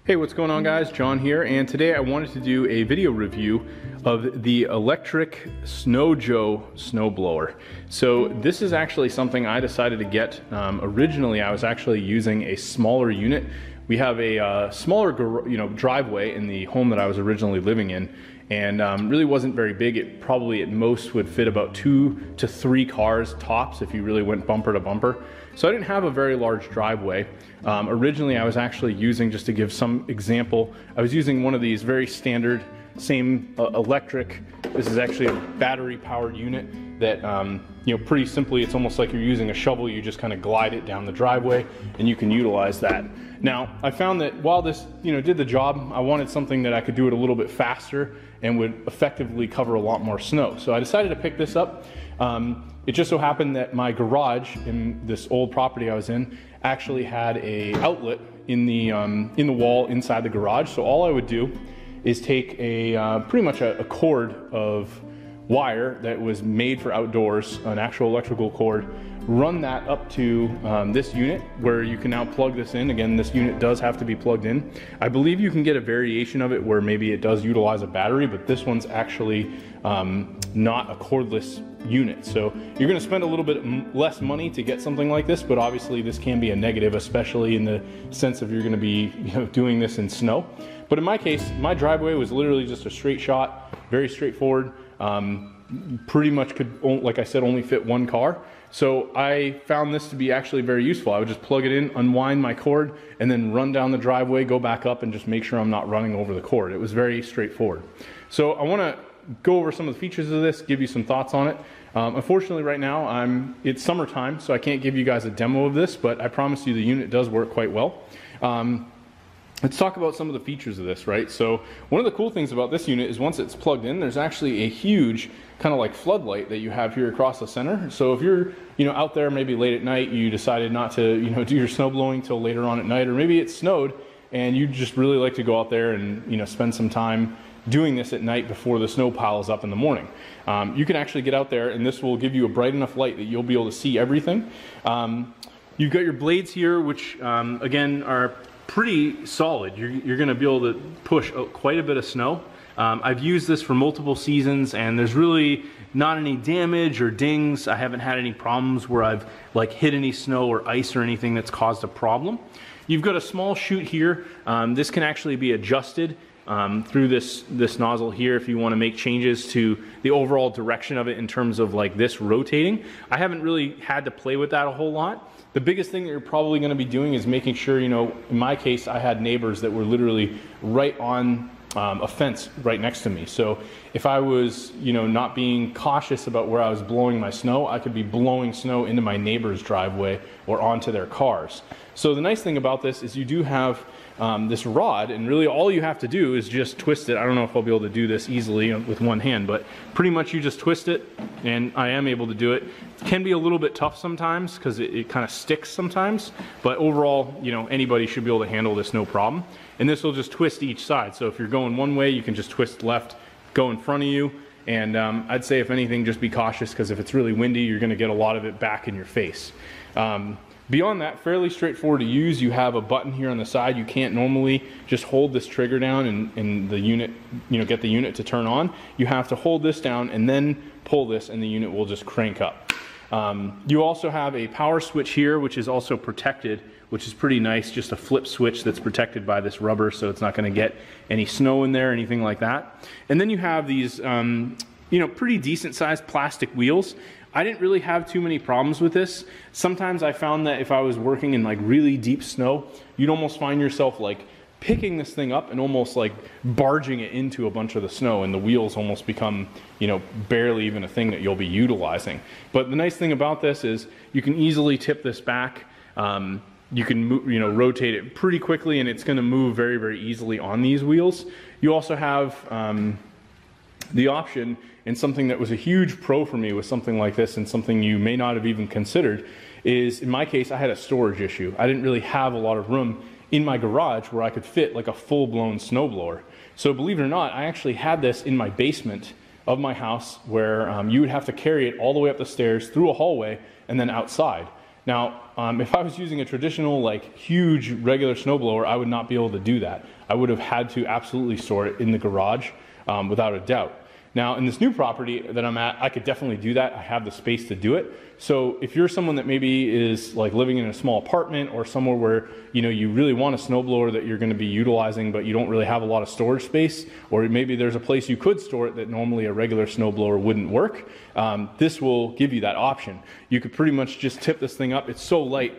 Hey, what's going on guys? John here, and today I wanted to do a video review of the electric Snow Joe snowblower. So this is actually something I decided to get. Originally I was actually using a smaller unit. We have a smaller driveway in the home that I was originally living in, and really wasn't very big. It probably at most would fit about 2 to 3 cars tops if you really went bumper to bumper. So I didn't have a very large driveway. Originally I was actually using, just to give some example, I was using one of these very standard, same electric. This is actually a battery powered unit that, pretty simply it's almost like you're using a shovel. You just kind of glide it down the driveway and you can utilize that. Now I found that while this did the job, I wanted something that I could do it a little bit faster and would effectively cover a lot more snow. So I decided to pick this up. It just so happened that my garage in this old property I was in actually had a outlet in the wall inside the garage. So all I would do is take pretty much a cord of wire that was made for outdoors, an actual electrical cord, run that up to this unit where you can now plug this in. Again, this unit does have to be plugged in. I believe you can get a variation of it where maybe it does utilize a battery, but this one's actually not a cordless unit. So you're going to spend a little bit less money to get something like this, but obviously this can be a negative, especially in the sense of you're going to be doing this in snow. But in my case, my driveway was literally just a straight shot, very straightforward. Pretty much could, like I said, only fit 1 car. So I found this to be actually very useful. I would just plug it in, unwind my cord, and then run down the driveway, go back up, and just make sure I'm not running over the cord. It was very straightforward. So I want to go over some of the features of this, give you some thoughts on it. Unfortunately right now it's summertime, so I can't give you guys a demo of this, but I promise you the unit does work quite well. Let's talk about some of the features of this, right? So one of the cool things about this unit is once it's plugged in, there's actually a huge kind of like floodlight that you have here across the center. So if you're out there maybe late at night, you decided not to do your snow blowing till later on at night, or maybe it snowed and you just really like to go out there and spend some time doing this at night before the snow piles up in the morning. You can actually get out there and this will give you a bright enough light that you'll be able to see everything. You've got your blades here, which again are pretty solid. You're going to be able to push quite a bit of snow. I've used this for multiple seasons and there's really not any damage or dings. I haven't had any problems where I've hit any snow or ice or anything that's caused a problem. You've got a small chute here. This can actually be adjusted through this nozzle here if you want to make changes to the overall direction of it in terms of this rotating. I haven't really had to play with that a whole lot. The biggest thing that you're probably going to be doing is making sure, in my case, I had neighbors that were literally right on a fence right next to me. So if I was, not being cautious about where I was blowing my snow, I could be blowing snow into my neighbor's driveway or onto their cars. So the nice thing about this is you do have this rod, and really all you have to do is just twist it. I don't know if I'll be able to do this easily with one hand, but pretty much you just twist it, and I am able to do it. It can be a little bit tough sometimes because it kind of sticks sometimes, but overall, anybody should be able to handle this no problem. And this will just twist each side. So if you're going one way, you can just twist left, go in front of you, and I'd say if anything, just be cautious because if it's really windy, you're going to get a lot of it back in your face. Beyond that, fairly straightforward to use. You have a button here on the side. You can't normally just hold this trigger down and the unit, get the unit to turn on. You have to hold this down and then pull this and the unit will just crank up. You also have a power switch here, which is also protected, which is pretty nice. Just a flip switch that's protected by this rubber, so it's not going to get any snow in there, anything like that. And then you have these, pretty decent sized plastic wheels. I didn't really have too many problems with this. Sometimes I found that if I was working in really deep snow, you'd almost find yourself picking this thing up and almost barging it into a bunch of the snow, and the wheels almost become, barely even a thing that you'll be utilizing. But the nice thing about this is you can easily tip this back. You can rotate it pretty quickly, and it's going to move very, very easily on these wheels. You also have the option, and something that was a huge pro for me with something like this, and something you may not have even considered, is in my case I had a storage issue. I didn't really have a lot of room in my garage where I could fit a full-blown snowblower. So believe it or not, I actually had this in my basement of my house where you would have to carry it all the way up the stairs, through a hallway, and then outside. Now, if I was using a traditional, like huge regular snowblower, I would not be able to do that. I would have had to absolutely store it in the garage without a doubt. Now, in this new property that I'm at, I could definitely do that. I have the space to do it. So if you're someone that maybe is like living in a small apartment or somewhere where, you know, you really want a snowblower that you're going to be utilizing, but you don't really have a lot of storage space, or maybe there's a place you could store it that normally a regular snowblower wouldn't work, this will give you that option. You could pretty much just tip this thing up. It's so light.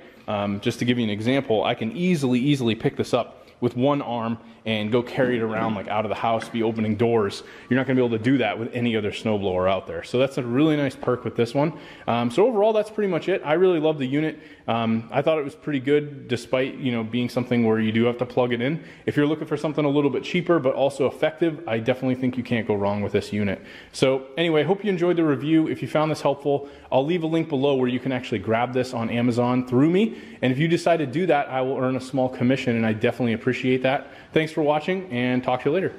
Just to give you an example, I can easily pick this up with one arm and go carry it around like out of the house, be opening doors. You're not gonna be able to do that with any other snowblower out there. So that's a really nice perk with this one. So overall, that's pretty much it. I really love the unit. I thought it was pretty good despite, you know, being something where you do have to plug it in. If you're looking for something a little bit cheaper but also effective, I definitely think you can't go wrong with this unit. So anyway, hope you enjoyed the review. If you found this helpful, I'll leave a link below where you can actually grab this on Amazon through me. And if you decide to do that, I will earn a small commission, and I definitely appreciate that. Thanks for watching, and talk to you later.